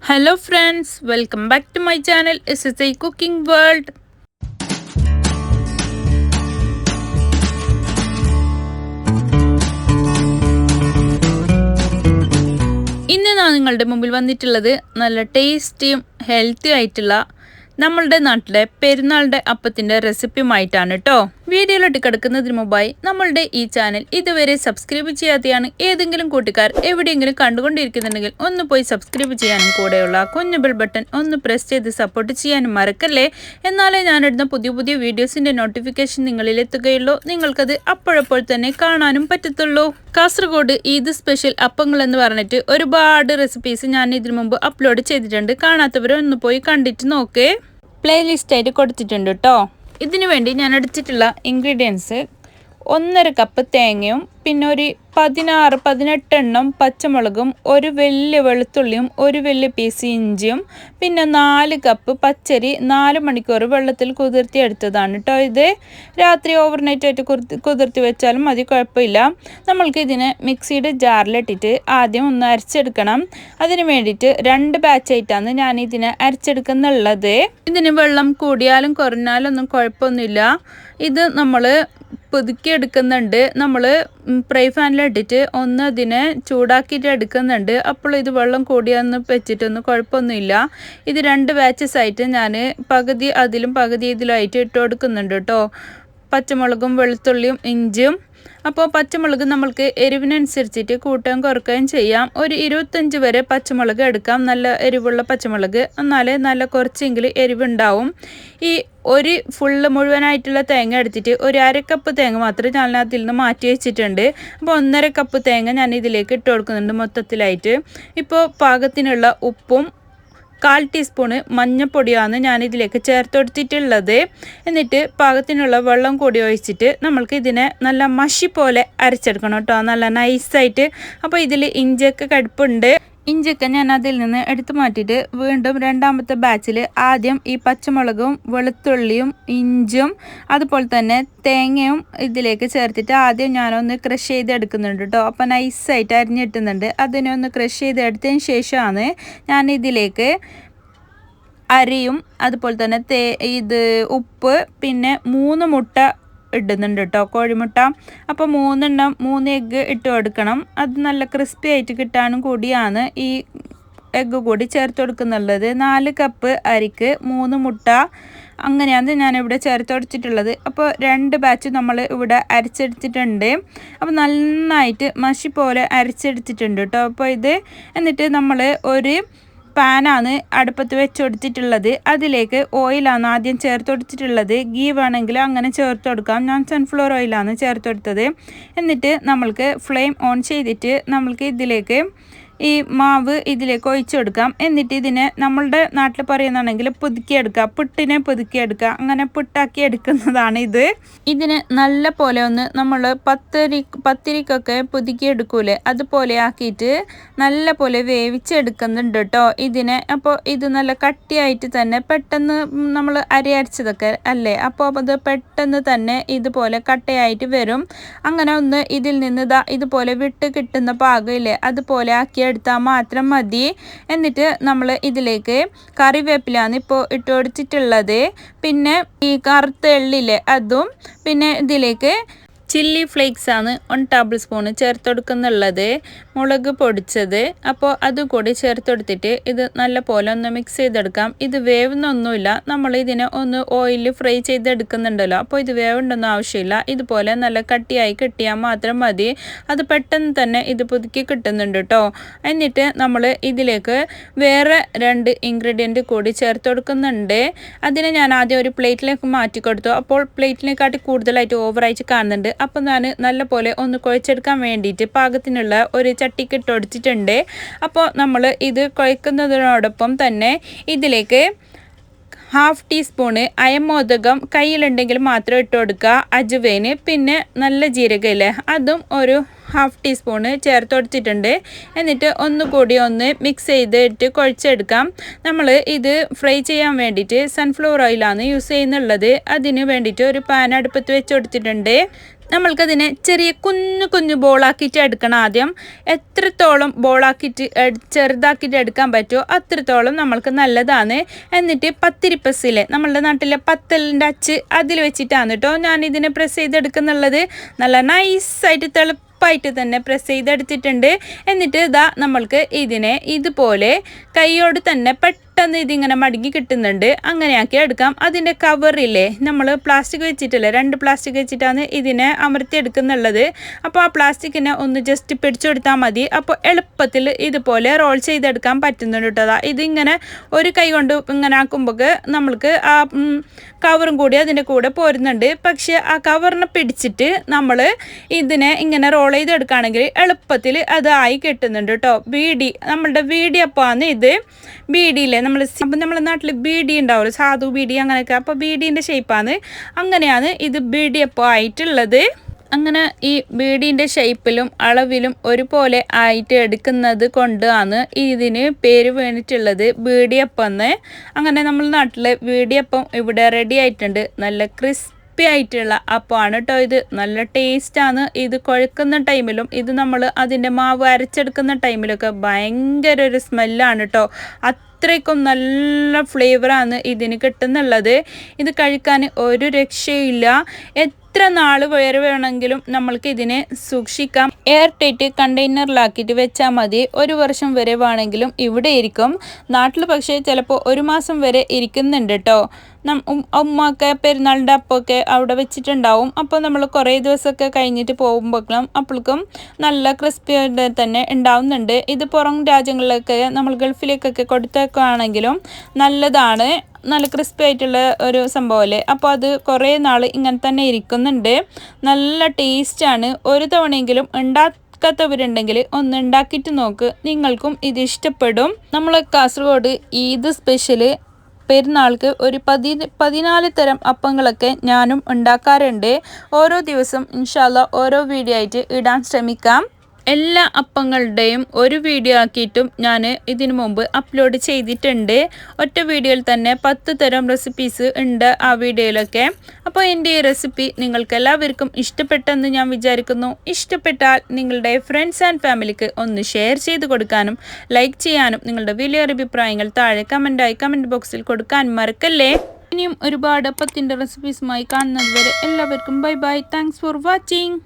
Hello friends, welcome back to my channel SSI Cooking World. ഇന്ന് ഞാൻ നിങ്ങളുടെ മുമ്പിൽ വന്നിട്ടുള്ളത് നല്ല ടേസ്റ്റിയും ഹെൽത്തി ആയിട്ടുള്ള നമ്മളുടെ നാട്ടിലെ പെരുന്നാളുടെ അപ്പത്തിൻ്റെ റെസിപ്പിയുമായിട്ടാണ് കേട്ടോ. വീഡിയോയിലോട്ട് കിടക്കുന്നതിന് മുമ്പായി നമ്മളുടെ ഈ ചാനൽ ഇതുവരെ സബ്സ്ക്രൈബ് ചെയ്യാതെയാണ് ഏതെങ്കിലും കൂട്ടുകാർ എവിടെയെങ്കിലും കണ്ടുകൊണ്ടിരിക്കുന്നുണ്ടെങ്കിൽ ഒന്ന് പോയി സബ്സ്ക്രൈബ് ചെയ്യാനും കൂടെയുള്ള കുഞ്ഞു ബെൽ ബട്ടൺ ഒന്ന് പ്രസ് ചെയ്ത് സപ്പോർട്ട് ചെയ്യാനും മറക്കല്ലേ. എന്നാലേ ഞാനിടുന്ന പുതിയ പുതിയ വീഡിയോസിൻ്റെ നോട്ടിഫിക്കേഷൻ നിങ്ങളിലെത്തുകയുള്ളൂ, നിങ്ങൾക്കത് അപ്പോഴപ്പോൾ തന്നെ കാണാനും പറ്റത്തുള്ളൂ. കാസർഗോഡ് ഈദ് സ്പെഷ്യൽ അപ്പങ്ങൾ എന്ന് പറഞ്ഞിട്ട് ഒരുപാട് റെസിപ്പീസ് ഞാൻ ഇതിനു മുമ്പ് അപ്ലോഡ് ചെയ്തിട്ടുണ്ട്. കാണാത്തവരൊന്ന് പോയി കണ്ടിട്ട് നോക്കേ. പ്ലേലിസ്റ്റായിട്ട് കൊടുത്തിട്ടുണ്ട് കേട്ടോ. ഇതിനു വേണ്ടി ഞാൻ എടുത്തിട്ടുള്ള ഇൻഗ്രീഡിയൻസ് 1.5 കപ്പ് തേങ്ങയും പിന്നെ ഒരു 18 എണ്ണം പച്ചമുളകും, ഒരു വലിയ വെളുത്തുള്ളിയും, ഒരു വലിയ പീസ് ഇഞ്ചിയും, പിന്നെ 4 കപ്പ് പച്ചരി 4 മണിക്കൂർ വെള്ളത്തിൽ കുതിർത്തി എടുത്തതാണ് കേട്ടോ. ഇത് രാത്രി ഓവർനൈറ്റ് ആയിട്ട് കുതിർത്തി വെച്ചാലും മതി, കുഴപ്പമില്ല. നമ്മൾക്ക് ഇതിന് മിക്സിയുടെ ജാറിലിട്ടിട്ട് ആദ്യം ഒന്ന് അരച്ചെടുക്കണം. അതിന് വേണ്ടിയിട്ട് 2 ബാച്ചായിട്ടാണ് ഞാൻ ഇതിനെ അരച്ചെടുക്കുന്നുള്ളത്. ഇതിന് വെള്ളം കൂടിയാലും കുറഞ്ഞാലും ഒന്നും കുഴപ്പമൊന്നുമില്ല. ഇത് നമ്മൾ പുതുക്കി എടുക്കുന്നുണ്ട്. നമ്മൾ ഫ്രൈ പാനിലിട്ടിട്ട് ഒന്ന് അതിനെ ചൂടാക്കിയിട്ട് എടുക്കുന്നുണ്ട്. അപ്പോൾ ഇത് വെള്ളം കൂടിയൊന്നും വെച്ചിട്ടൊന്നും കുഴപ്പമൊന്നുമില്ല. ഇത് 2 ബാച്ചസ് ആയിട്ട് ഞാൻ പകുതി അതിലും പകുതി ഇതിലായിട്ട് ഇട്ട് കൊടുക്കുന്നുണ്ട് കേട്ടോ. പച്ചമുളകും വെളുത്തുള്ളിയും ഇഞ്ചിയും. അപ്പോൾ പച്ചമുളക് നമ്മൾക്ക് എരിവിനനുസരിച്ചിട്ട് കൂട്ടുകയും കുറയ്ക്കുകയും ചെയ്യാം. ഒരു 25 വരെ പച്ചമുളക് എടുക്കാം, നല്ല എരിവുള്ള പച്ചമുളക്, എന്നാലേ നല്ല കുറച്ചെങ്കിലും എരിവുണ്ടാവും. ഈ ഒരു ഫുള്ള് മുഴുവനായിട്ടുള്ള തേങ്ങ എടുത്തിട്ട് ഒരു 1/2 കപ്പ് തേങ്ങ മാത്രമേ ഞാൻ അതിൽ നിന്ന് മാറ്റി വെച്ചിട്ടുണ്ട്. അപ്പോൾ 1.5 കപ്പ് തേങ്ങ ഞാൻ ഇതിലേക്ക് ഇട്ട് കൊടുക്കുന്നുണ്ട് മൊത്തത്തിലായിട്ട്. ഇപ്പോൾ പാകത്തിനുള്ള ഉപ്പും 1/4 ടീസ്പൂണ് മഞ്ഞൾപ്പൊടിയാണ് ഞാൻ ഇതിലേക്ക് ചേർത്ത് കൊടുത്തിട്ടുള്ളത്. എന്നിട്ട് പാകത്തിനുള്ള വെള്ളം കൂടി ഒഴിച്ചിട്ട് നമ്മൾക്ക് ഇതിനെ നല്ല മഷി പോലെ അരച്ചെടുക്കണം കേട്ടോ, നല്ല നൈസായിട്ട്. അപ്പോൾ ഇതിൽ ഇഞ്ചിയൊക്കെ കടുപ്പുണ്ട്. ഇഞ്ചിയൊക്കെ ഞാൻ അതിൽ നിന്ന് എടുത്തു മാറ്റിയിട്ട് വീണ്ടും 2ാമത്തെ ബാച്ചിൽ ആദ്യം ഈ പച്ചമുളകും വെളുത്തുള്ളിയും ഇഞ്ചും അതുപോലെ തന്നെ തേങ്ങയും ഇതിലേക്ക് ചേർത്തിട്ട് ആദ്യം ഞാനൊന്ന് ക്രഷ് ചെയ്തെടുക്കുന്നുണ്ട് കേട്ടോ. അപ്പോൾ നൈസായിട്ട് അരിഞ്ഞിട്ടുന്നുണ്ട്. അതിനെ ഒന്ന് ക്രഷ് ചെയ്തെടുത്തതിന് ശേഷമാണ് ഞാൻ ഇതിലേക്ക് അരിയും അതുപോലെ തന്നെ ഉപ്പ് പിന്നെ 3 മുട്ട ഇടുന്നുണ്ട് കേട്ടോ, കോഴിമുട്ട. അപ്പോൾ 3 എഗ്ഗ് ഇട്ട് കൊടുക്കണം. അത് നല്ല ക്രിസ്പി ആയിട്ട് കിട്ടാനും കൂടിയാണ് ഈ എഗ്ഗ് കൂടി ചേർത്ത് കൊടുക്കുന്നുള്ളത്. 4 കപ്പ് അരിക്ക് 3 മുട്ട, അങ്ങനെയാണ് ഞാനിവിടെ ചേർത്ത് കൊടുത്തിട്ടുള്ളത്. അപ്പോൾ 2 ബാച്ച് നമ്മൾ ഇവിടെ അരച്ചെടുത്തിട്ടുണ്ട്. അപ്പോൾ നന്നായിട്ട് മഷി പോലെ അരച്ചെടുത്തിട്ടുണ്ട് കേട്ടോ. അപ്പോൾ എന്നിട്ട് നമ്മൾ ഒരു പാനാണ് അടുപ്പത്ത് വെച്ച് കൊടുത്തിട്ടുള്ളത്. അതിലേക്ക് ഓയിലാണ് ആദ്യം ചേർത്ത് കൊടുത്തിട്ടുള്ളത്. ഗീ വേണമെങ്കിൽ അങ്ങനെ ചേർത്ത് കൊടുക്കാം. ഞാൻ സൺഫ്ലവർ ഓയിലാണ് ചേർത്ത് കൊടുത്തത്. എന്നിട്ട് നമ്മൾക്ക് ഫ്ലെയിം ഓൺ ചെയ്തിട്ട് നമ്മൾക്ക് ഇതിലേക്ക് ഈ മാവ് ഇതിലേക്ക് ഒഴിച്ചു കൊടുക്കാം. എന്നിട്ട് ഇതിനെ നമ്മളുടെ നാട്ടിൽ പറയുന്നതാണെങ്കിൽ പുതുക്കിയെടുക്കുക, പുട്ടിനെ പുതുക്കിയെടുക്കുക, അങ്ങനെ പുട്ടാക്കി എടുക്കുന്നതാണ് ഇത്. ഇതിന് നല്ല പോലെ ഒന്ന് നമ്മൾ പത്തിരിക്കൊക്കെ പുതുക്കിയെടുക്കൂലേ, അതുപോലെ ആക്കിയിട്ട് നല്ല പോലെ വേവിച്ചെടുക്കുന്നുണ്ട് കേട്ടോ ഇതിനെ. അപ്പോൾ ഇത് നല്ല കട്ടിയായിട്ട് തന്നെ പെട്ടെന്ന് നമ്മൾ അരച്ചതൊക്കെ അല്ലേ, അപ്പോൾ അത് പെട്ടെന്ന് തന്നെ ഇതുപോലെ കട്ടയായിട്ട് വരും. അങ്ങനെ ഒന്ന് ഇതിൽ നിന്ന് ഇതുപോലെ വിട്ട് കിട്ടുന്ന പാകമില്ലേ, അതുപോലെ ആക്കി എടുത്താൽ മാത്രം മതി. എന്നിട്ട് നമ്മൾ ഇതിലേക്ക് കറിവേപ്പിലാണ് ഇപ്പോൾ ഇട്ട് കൊടുത്തിട്ടുള്ളത്. പിന്നെ ഈ കറുത്ത എള്ളില്ലേ അതും, പിന്നെ ഇതിലേക്ക് ചില്ലി ഫ്ലേക്സ് ആണ് 1 ടേബിൾ സ്പൂൺ ചേർത്ത് കൊടുക്കുന്നുള്ളത്, മുളക് പൊടിച്ചത്. അപ്പോൾ അതുകൂടി ചേർത്ത് കൊടുത്തിട്ട് ഇത് നല്ല പോലെ ഒന്ന് മിക്സ് ചെയ്തെടുക്കാം. ഇത് വേവുന്നൊന്നുമില്ല, നമ്മൾ ഇതിനെ ഒന്ന് ഓയിലിൽ ഫ്രൈ ചെയ്തെടുക്കുന്നുണ്ടല്ലോ, അപ്പോൾ ഇത് വേവേണ്ടൊന്നും ആവശ്യമില്ല. ഇതുപോലെ നല്ല കട്ടിയായി കിട്ടിയാൽ മാത്രം മതി. അത് പെട്ടെന്ന് തന്നെ ഇത് പുതുക്കി കിട്ടുന്നുണ്ട് കേട്ടോ. എന്നിട്ട് നമ്മൾ ഇതിലേക്ക് വേറെ 2 ഇൻഗ്രീഡിയൻറ്റ് കൂടി ചേർത്ത് കൊടുക്കുന്നുണ്ട്. അതിനെ ഞാൻ ആദ്യം ഒരു പ്ലേറ്റിലേക്ക് മാറ്റി കൊടുത്തു. അപ്പോൾ പ്ലേറ്റിനെക്കാട്ടി കൂടുതലായിട്ട് ഓവറായിട്ട് കാണുന്നുണ്ട്. അപ്പോൾ ഞാൻ നല്ല പോലെ ഒന്ന് കുഴച്ചെടുക്കാൻ വേണ്ടിയിട്ട് പാകത്തിനുള്ള ഒരു ചട്ടിക്ക് ഇട്ട് കൊടുത്തിട്ടുണ്ട്. അപ്പോൾ നമ്മൾ ഇത് കുഴക്കുന്നതിനോടൊപ്പം തന്നെ ഇതിലേക്ക് 1/2 ടീസ്പൂണ് അയമോദകം കയ്യിലുണ്ടെങ്കിൽ മാത്രം ഇട്ട് കൊടുക്കുക, അജുവേന്, പിന്നെ നല്ല ജീരകയില്ലേ അതും ഒരു 1/2 ടീസ്പൂണ് ചേർത്ത് കൊടുത്തിട്ടുണ്ട്. എന്നിട്ട് ഒന്നുകൂടി ഒന്ന് മിക്സ് ചെയ്തിട്ട് കുഴച്ചെടുക്കാം. നമ്മൾ ഇത് ഫ്രൈ ചെയ്യാൻ വേണ്ടിയിട്ട് സൺഫ്ലവർ ഓയിലാണ് യൂസ് ചെയ്യുന്നുള്ളത്. അതിന് വേണ്ടിയിട്ട് ഒരു പാൻ അടുപ്പത്ത് വെച്ച് കൊടുത്തിട്ടുണ്ട്. നമ്മൾക്കതിനെ ചെറിയ കുഞ്ഞു കുഞ്ഞു ബോളാക്കിയിട്ട് എടുക്കണം. ആദ്യം എത്രത്തോളം ബോളാക്കിയിട്ട് ചെറുതാക്കിയിട്ട് എടുക്കാൻ പറ്റുമോ അത്രത്തോളം നമ്മൾക്ക് നല്ലതാണ്. എന്നിട്ട് പത്തിരിപ്പസിലെ നമ്മളുടെ നാട്ടിലെ പത്തലിൻ്റെ അച്ച് അതിൽ വെച്ചിട്ടാണ് കേട്ടോ ഞാനിതിനെ പ്രസ് ചെയ്തെടുക്കുന്നുള്ളത്. നല്ല നൈസായിട്ട് ായിട്ട് തന്നെ പ്രസ് ചെയ്തെടുത്തിട്ടുണ്ട്. എന്നിട്ട് ഇതാ നമ്മൾക്ക് ഇതിനെ ഇതുപോലെ കൈയോട് തന്നെ പെട്ടെന്ന് ഇതിങ്ങനെ മടങ്ങി കിട്ടുന്നുണ്ട്. അങ്ങനെയാക്കി എടുക്കാം. അതിൻ്റെ കവറില്ലേ നമ്മൾ പ്ലാസ്റ്റിക് വെച്ചിട്ടില്ലേ, 2 പ്ലാസ്റ്റിക് വെച്ചിട്ടാണ് ഇതിനെ അമർത്തി എടുക്കുന്നുള്ളത്. അപ്പോൾ ആ പ്ലാസ്റ്റിക്കിനെ ഒന്ന് ജസ്റ്റ് പിടിച്ചു കൊടുത്താൽ മതി. അപ്പോൾ എളുപ്പത്തിൽ ഇതുപോലെ റോൾ ചെയ്തെടുക്കാൻ പറ്റുന്നുണ്ട് കേട്ടോ. ഇതിങ്ങനെ ഒരു കൈ കൊണ്ട് ഇങ്ങനെ ആക്കുമ്പോൾ നമ്മൾക്ക് ആ കവറും കൂടി അതിൻ്റെ കൂടെ പോരുന്നുണ്ട്. പക്ഷേ ആ കവറിനെ പിടിച്ചിട്ട് നമ്മൾ ഇതിനെ ഇങ്ങനെ റോൾ ചെയ്തെടുക്കുകയാണെങ്കിൽ എളുപ്പത്തിൽ അതായി കിട്ടുന്നുണ്ട് കേട്ടോ. നമ്മളുടെ ബീഡിയപ്പമാണ് ഇത്. ബീഡിയില്ലേ നമ്മളെ നാട്ടിൽ ബീഡി ഉണ്ടാവുമല്ലോ, സാധു ബീഡി അങ്ങനെയൊക്കെ. അപ്പോൾ ബീഡീൻ്റെ ഷേപ്പാണ്. അങ്ങനെയാണ് ഇത് ബീഡിയപ്പം ആയിട്ടുള്ളത്. അങ്ങനെ ഈ ബീഡീൻ്റെ ഷേപ്പിലും അളവിലും ഒരുപോലെ ആയിട്ട് എടുക്കുന്നത് കൊണ്ടാണ് ഇതിന് പേര് വീണിട്ടുള്ളത് ബീഡിയപ്പം എന്ന്. അങ്ങനെ നമ്മുടെ നാട്ടിലെ ബീഡിയപ്പം ഇവിടെ റെഡി ആയിട്ടുണ്ട്. നല്ല ക്രിസ്പി ആയിട്ടുള്ള അപ്പമാണ് കേട്ടോ ഇത്. നല്ല ടേസ്റ്റാണ്. ഇത് കുഴക്കുന്ന ടൈമിലും ഇത് നമ്മൾ അതിൻ്റെ മാവ് അരച്ചെടുക്കുന്ന ടൈമിലൊക്കെ ഭയങ്കര ഒരു സ്മെല്ലാണ് കേട്ടോ. അത്രയ്ക്കും നല്ല ഫ്ലേവറാണ് ഇതിന് കിട്ടുന്നുള്ളത്. ഇത് കഴിക്കാൻ ഒരു രക്ഷയില്ല. എത്ര നാൾ വരെ വേണമെങ്കിലും നമ്മൾക്ക് ഇതിനെ സൂക്ഷിക്കാം. എയർ ടൈറ്റ് കണ്ടെയ്നറിലാക്കിയിട്ട് വെച്ചാൽ മതി. 1 വർഷം വരെ വേണമെങ്കിലും ഇവിടെ ഇരിക്കും. നാട്ടിൽ പക്ഷേ ചിലപ്പോൾ 1 മാസം വരെ ഇരിക്കുന്നുണ്ട് കേട്ടോ. ഉമ്മയൊക്കെ പെരുന്നാളിൻ്റെ അപ്പമൊക്കെ അവിടെ വെച്ചിട്ടുണ്ടാവും. അപ്പോൾ നമ്മൾ കുറേ ദിവസമൊക്കെ കഴിഞ്ഞിട്ട് പോകുമ്പോഴേക്കും അപ്പോഴേക്കും നല്ല ക്രിസ്പി തന്നെ ഉണ്ടാവുന്നുണ്ട്. ഇത് പുറം രാജ്യങ്ങളിലൊക്കെ നമ്മൾ ഗൾഫിലേക്കൊക്കെ കൊടുത്തേക്കാണെങ്കിലും നല്ലതാണ്. നല്ല ക്രിസ്പി ആയിട്ടുള്ള ഒരു സംഭവമല്ലേ. അപ്പോൾ അത് കുറേ നാൾ ഇങ്ങനെ തന്നെ ഇരിക്കുന്നുണ്ട്. നല്ല ടേസ്റ്റാണ്. ഒരു തവണയെങ്കിലും ഉണ്ടാക്കാത്തവരുണ്ടെങ്കിൽ ഒന്ന് ഉണ്ടാക്കിയിട്ട് നോക്ക്, നിങ്ങൾക്കും ഇത് ഇഷ്ടപ്പെടും. നമ്മൾ കാസർഗോഡ് ഈദ് സ്പെഷ്യൽ പെരുന്നാൾക്ക് ഒരു 14 തരം അപ്പങ്ങളൊക്കെ ഞാനും ഉണ്ടാക്കാറുണ്ട്. ഓരോ ദിവസം ഇൻഷാ അല്ലാഹ് ഓരോ വീഡിയോ ആയിട്ട് ഇടാൻ ശ്രമിക്കാം. എല്ലാ അപ്പങ്ങളുടെയും ഒരു വീഡിയോ ആക്കിയിട്ടും ഞാൻ ഇതിനു മുമ്പ് അപ്ലോഡ് ചെയ്തിട്ടുണ്ട്. ഒറ്റ വീഡിയോയിൽ തന്നെ 10 തരം റെസിപ്പീസ് ഉണ്ട് ആ വീഡിയോയിലൊക്കെ. അപ്പോൾ എൻ്റെ ഈ റെസിപ്പി നിങ്ങൾക്ക് എല്ലാവർക്കും ഇഷ്ടപ്പെട്ടെന്ന് ഞാൻ വിചാരിക്കുന്നു. ഇഷ്ടപ്പെട്ടാൽ നിങ്ങളുടെ ഫ്രണ്ട്സ് ആൻഡ് ഫാമിലിക്ക് ഒന്ന് ഷെയർ ചെയ്ത് കൊടുക്കാനും ലൈക്ക് ചെയ്യാനും നിങ്ങളുടെ വലിയ അഭിപ്രായങ്ങൾ താഴെ കമൻറ്റ് ബോക്സിൽ കൊടുക്കാൻ മറക്കല്ലേ. ഇനിയും ഒരുപാട് അപ്പത്തിൻ്റെ റെസിപ്പീസുമായി കാണുന്നത് വരെ എല്ലാവർക്കും bye bye. Thanks for watching.